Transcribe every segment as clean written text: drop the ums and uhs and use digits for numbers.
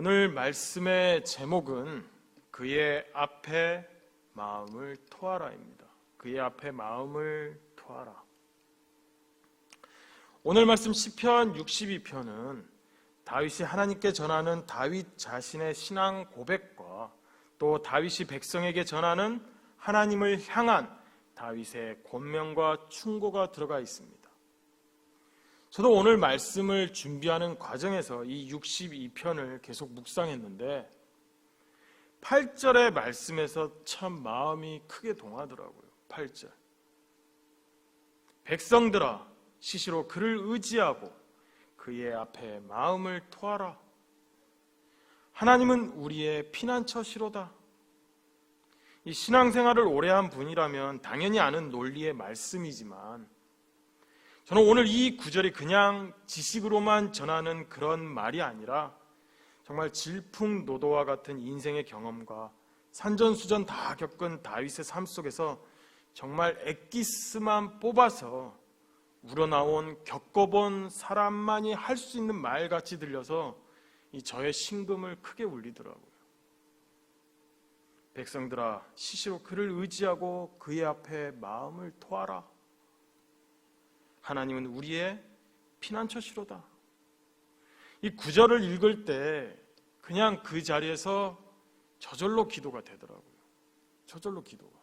오늘 말씀의 제목은 그의 앞에 마음을 토하라입니다. 그의 앞에 마음을 토하라. 오늘 말씀 시편 62편은 다윗이 하나님께 전하는 다윗 자신의 신앙 고백과 또 다윗이 백성에게 전하는 하나님을 향한 다윗의 권면과 충고가 들어가 있습니다. 저도 오늘 말씀을 준비하는 과정에서 이 62편을 계속 묵상했는데 8절의 말씀에서 참 마음이 크게 동하더라고요. 8절. 백성들아 시시로 그를 의지하고 그의 앞에 마음을 토하라. 하나님은 우리의 피난처시로다. 이 신앙생활을 오래 한 분이라면 당연히 아는 논리의 말씀이지만 저는 오늘 이 구절이 그냥 지식으로만 전하는 그런 말이 아니라 정말 질풍노도와 같은 인생의 경험과 산전수전 다 겪은 다윗의 삶 속에서 정말 엑기스만 뽑아서 우러나온 겪어본 사람만이 할 수 있는 말같이 들려서 이 저의 심금을 크게 울리더라고요. 백성들아 시시로 그를 의지하고 그의 앞에 마음을 토하라. 하나님은 우리의 피난처시로다. 이 구절을 읽을 때 그냥 그 자리에서 저절로 기도가 되더라고요. 저절로 기도가.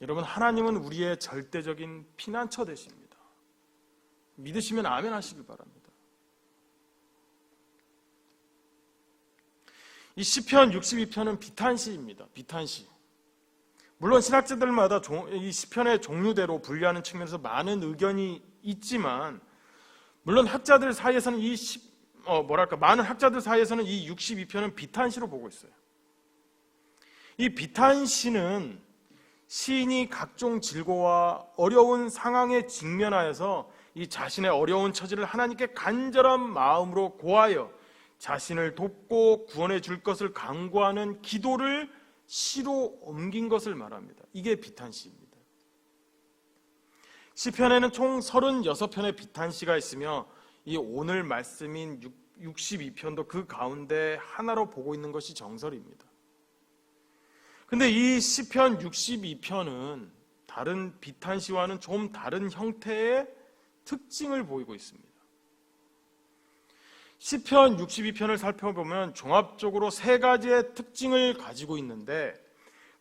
여러분, 하나님은 우리의 절대적인 피난처 되십니다. 믿으시면 아멘 하시길 바랍니다. 이 시편 62편은 비탄시입니다. 비탄시. 물론 신학자들마다 이 시편의 종류대로 분류하는 측면에서 많은 의견이 있지만 물론 학자들 사이에서는 많은 학자들 사이에서는 이 62편은 비탄시로 보고 있어요. 이 비탄시는 시인이 각종 질고와 어려운 상황에 직면하여서 이 자신의 어려운 처지를 하나님께 간절한 마음으로 고하여 자신을 돕고 구원해 줄 것을 간구하는 기도를 시로 옮긴 것을 말합니다. 이게 비탄시입니다. 시편에는 총 36편의 비탄시가 있으며 이 오늘 말씀인 62편도 그 가운데 하나로 보고 있는 것이 정설입니다. 근데 이 시편 62편은 다른 비탄시와는 좀 다른 형태의 특징을 보이고 있습니다. 시편 62편을 살펴보면 종합적으로 3가지의 특징을 가지고 있는데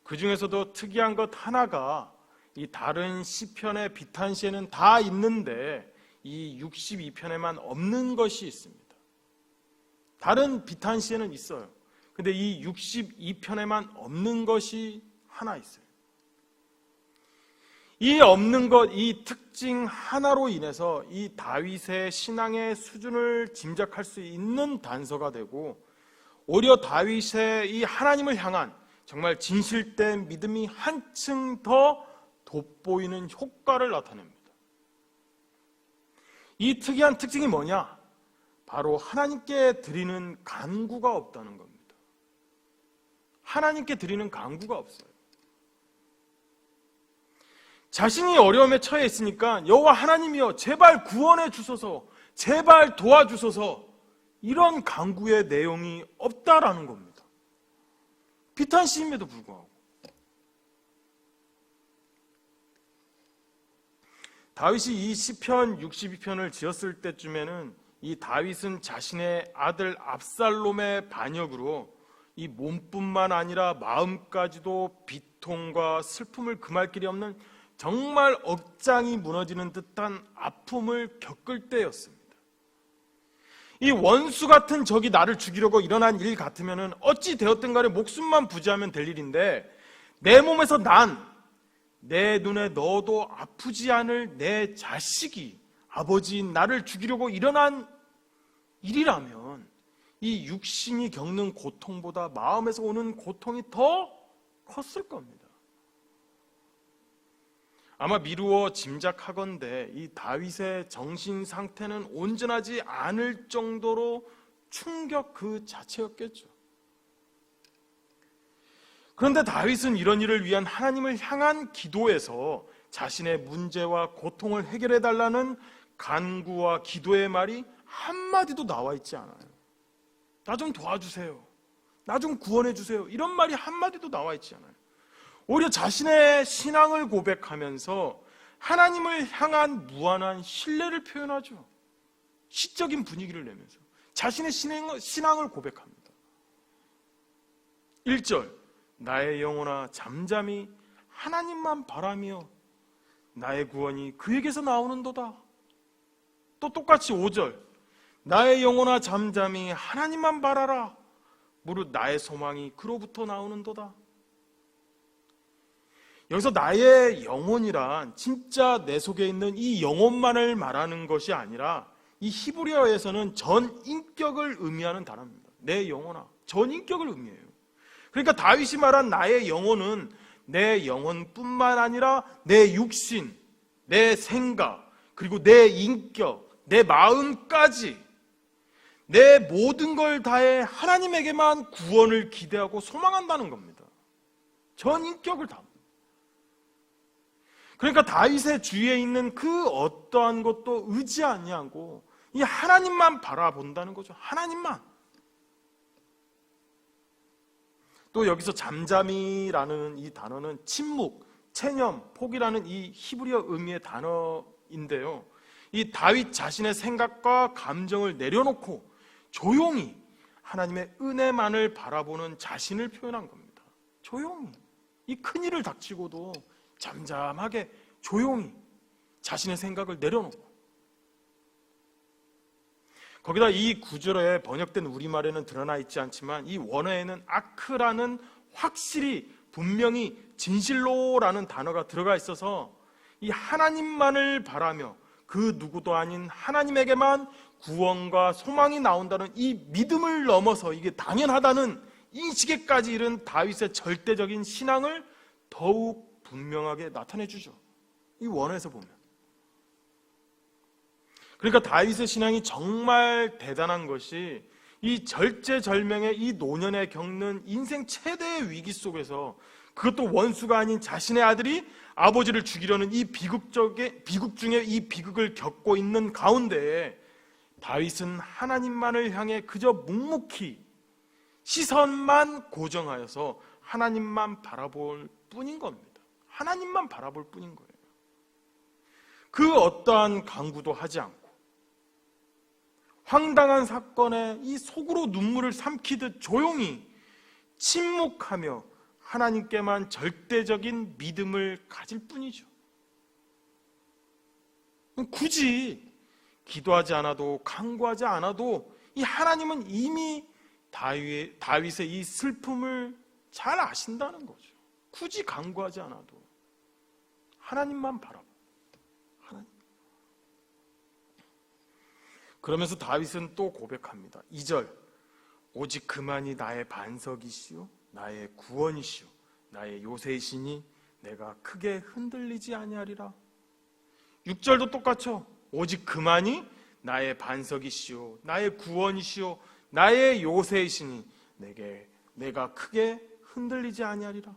그 중에서도 특이한 것 하나가 이 다른 시편의 비탄시에는 다 있는데 이 62편에만 없는 것이 있습니다. 다른 비탄시에는 있어요. 근데 이 62편에만 없는 것이 하나 있어요. 이 없는 것, 이 특징 하나로 인해서 이 다윗의 신앙의 수준을 짐작할 수 있는 단서가 되고 오히려 다윗의 이 하나님을 향한 정말 진실된 믿음이 한층 더 돋보이는 효과를 나타냅니다. 이 특이한 특징이 뭐냐? 바로 하나님께 드리는 간구가 없다는 겁니다. 하나님께 드리는 간구가 없어요. 자신이 어려움에 처해 있으니까 여호와 하나님이여 제발 구원해 주소서, 제발 도와주소서, 이런 간구의 내용이 없다라는 겁니다. 비탄시임에도 불구하고. 다윗이 이 시편 62편을 지었을 때쯤에는 이 다윗은 자신의 아들 압살롬의 반역으로 이 몸뿐만 아니라 마음까지도 비통과 슬픔을 금할 길이 없는 정말 억장이 무너지는 듯한 아픔을 겪을 때였습니다. 이 원수 같은 적이 나를 죽이려고 일어난 일 같으면 어찌 되었든 간에 목숨만 부지하면 될 일인데 내 몸에서 내 눈에 넣어도 아프지 않을 내 자식이 아버지인 나를 죽이려고 일어난 일이라면 이 육신이 겪는 고통보다 마음에서 오는 고통이 더 컸을 겁니다. 아마 미루어 짐작하건대 이 다윗의 정신 상태는 온전하지 않을 정도로 충격 그 자체였겠죠. 그런데 다윗은 이런 일을 위한 하나님을 향한 기도에서 자신의 문제와 고통을 해결해 달라는 간구와 기도의 말이 한마디도 나와 있지 않아요. 나 좀 도와주세요. 나 좀 구원해 주세요. 이런 말이 한마디도 나와 있지 않아요. 오히려 자신의 신앙을 고백하면서 하나님을 향한 무한한 신뢰를 표현하죠. 시적인 분위기를 내면서 자신의 신앙을 고백합니다. 1절, 나의 영혼아 잠잠히 하나님만 바라며 나의 구원이 그에게서 나오는도다. 또 똑같이 5절, 나의 영혼아 잠잠히 하나님만 바라라. 무릇 나의 소망이 그로부터 나오는도다. 여기서 나의 영혼이란 진짜 내 속에 있는 이 영혼만을 말하는 것이 아니라 이 히브리어에서는 전 인격을 의미하는 단어입니다. 내 영혼아, 전 인격을 의미해요. 그러니까 다윗이 말한 나의 영혼은 내 영혼뿐만 아니라 내 육신, 내 생각, 그리고 내 인격, 내 마음까지 내 모든 걸 다해 하나님에게만 구원을 기대하고 소망한다는 겁니다. 전 인격을 다. 그러니까 다윗의 주위에 있는 그 어떠한 것도 의지 아니하고 이 하나님만 바라본다는 거죠. 하나님만. 또 여기서 잠잠이라는 이 단어는 침묵, 체념, 포기라는 이 히브리어 의미의 단어인데요. 이 다윗 자신의 생각과 감정을 내려놓고 조용히 하나님의 은혜만을 바라보는 자신을 표현한 겁니다. 조용히. 이 큰일을 닥치고도 잠잠하게 조용히 자신의 생각을 내려놓고. 거기다 이 구절에 번역된 우리말에는 드러나 있지 않지만 이 원어에는 아크라는 확실히 분명히 진실로라는 단어가 들어가 있어서 이 하나님만을 바라며 그 누구도 아닌 하나님에게만 구원과 소망이 나온다는 이 믿음을 넘어서 이게 당연하다는 인식에까지 이른 다윗의 절대적인 신앙을 더욱 분명하게 나타내 주죠. 이 원어에서 보면. 그러니까 다윗의 신앙이 정말 대단한 것이 이 절제절명의 이 노년에 겪는 인생 최대의 위기 속에서 그것도 원수가 아닌 자신의 아들이 아버지를 죽이려는 이 비극 중에 이 비극을 겪고 있는 가운데 다윗은 하나님만을 향해 그저 묵묵히 시선만 고정하여서 하나님만 바라볼 뿐인 겁니다. 하나님만 바라볼 뿐인 거예요. 그 어떠한 강구도 하지 않고 황당한 사건에 이 속으로 눈물을 삼키듯 조용히 침묵하며 하나님께만 절대적인 믿음을 가질 뿐이죠. 굳이 기도하지 않아도 간구하지 않아도 이 하나님은 이미 다윗의 이 슬픔을 잘 아신다는 거죠. 굳이 간구하지 않아도 하나님만 바라봐. 하나님. 그러면서 다윗은 또 고백합니다. 2절, 오직 그만이 나의 반석이시오 나의 구원이시오 나의 요새이시니 내가 크게 흔들리지 아니하리라. 6절도 똑같죠. 오직 그만이 나의 반석이시오 나의 구원이시오 나의 요새이시니 내가 크게 흔들리지 아니하리라.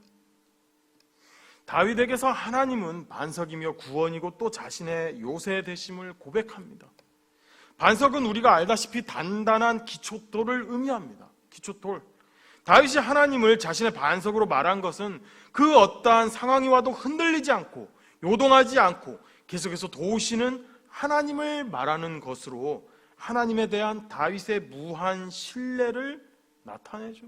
다윗에게서 하나님은 반석이며 구원이고 또 자신의 요새 되심을 고백합니다. 반석은 우리가 알다시피 단단한 기초돌을 의미합니다. 기초돌. 다윗이 하나님을 자신의 반석으로 말한 것은 그 어떠한 상황이 와도 흔들리지 않고 요동하지 않고 계속해서 도우시는 하나님을 말하는 것으로 하나님에 대한 다윗의 무한 신뢰를 나타내죠.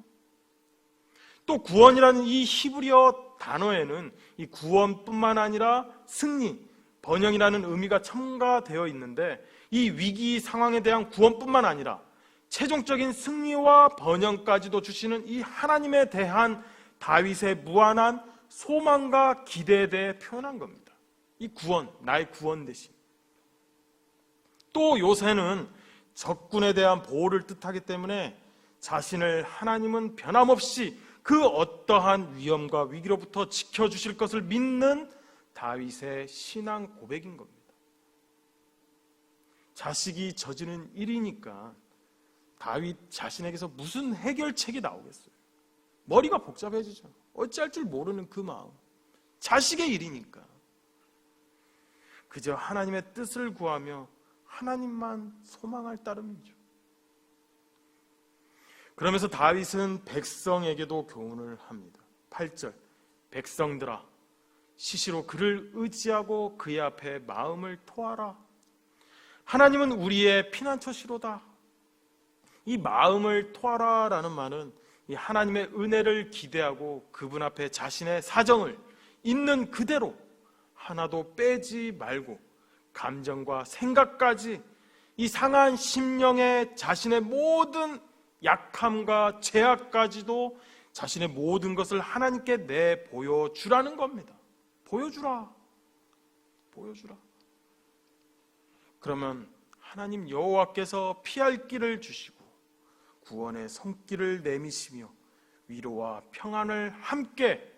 또 구원이라는 이 히브리어 단어에는 이 구원뿐만 아니라 승리, 번영이라는 의미가 첨가되어 있는데 이 위기 상황에 대한 구원뿐만 아니라 최종적인 승리와 번영까지도 주시는 이 하나님에 대한 다윗의 무한한 소망과 기대에 대해 표현한 겁니다. 이 구원, 나의 구원 되심. 또 요새는 적군에 대한 보호를 뜻하기 때문에 자신을 하나님은 변함없이 그 어떠한 위험과 위기로부터 지켜주실 것을 믿는 다윗의 신앙 고백인 겁니다. 자식이 저지른 일이니까 다윗 자신에게서 무슨 해결책이 나오겠어요? 머리가 복잡해지죠. 어찌할 줄 모르는 그 마음. 자식의 일이니까 그저 하나님의 뜻을 구하며 하나님만 소망할 따름이죠. 그러면서 다윗은 백성에게도 교훈을 합니다. 8절, 백성들아 시시로 그를 의지하고 그의 앞에 마음을 토하라. 하나님은 우리의 피난처시로다. 이 마음을 토하라라는 말은 이 하나님의 은혜를 기대하고 그분 앞에 자신의 사정을 있는 그대로 하나도 빼지 말고 감정과 생각까지 이 상한 심령의 자신의 모든 약함과 죄악까지도 자신의 모든 것을 하나님께 내보여주라는 겁니다. 보여주라. 그러면 하나님 여호와께서 피할 길을 주시고 구원의 손길을 내미시며 위로와 평안을 함께,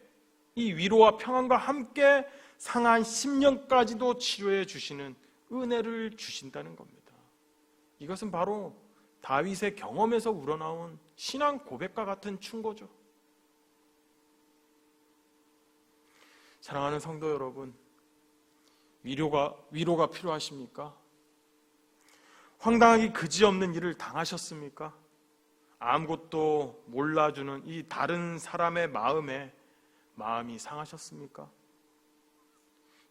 이 위로와 평안과 함께 상한 심령까지도 치료해 주시는 은혜를 주신다는 겁니다. 이것은 바로 다윗의 경험에서 우러나온 신앙 고백과 같은 충고죠. 사랑하는 성도 여러분, 위로가 필요하십니까? 황당하기 그지없는 일을 당하셨습니까? 아무것도 몰라주는 이 다른 사람의 마음이 상하셨습니까?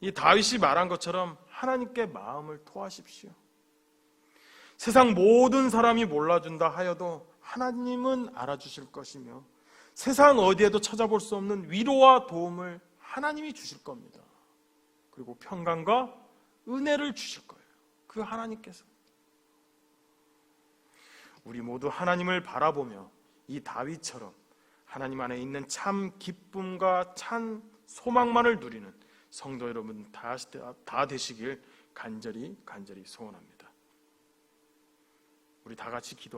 이 다윗이 말한 것처럼 하나님께 마음을 토하십시오. 세상 모든 사람이 몰라준다 하여도 하나님은 알아주실 것이며 세상 어디에도 찾아볼 수 없는 위로와 도움을 하나님이 주실 겁니다. 그리고 평강과 은혜를 주실 거예요. 그 하나님께서. 우리 모두 하나님을 바라보며 이 다윗처럼 하나님 안에 있는 참 기쁨과 참 소망만을 누리는 성도 여러분 다 되시길 간절히 소원합니다. 우리 다 같이 기도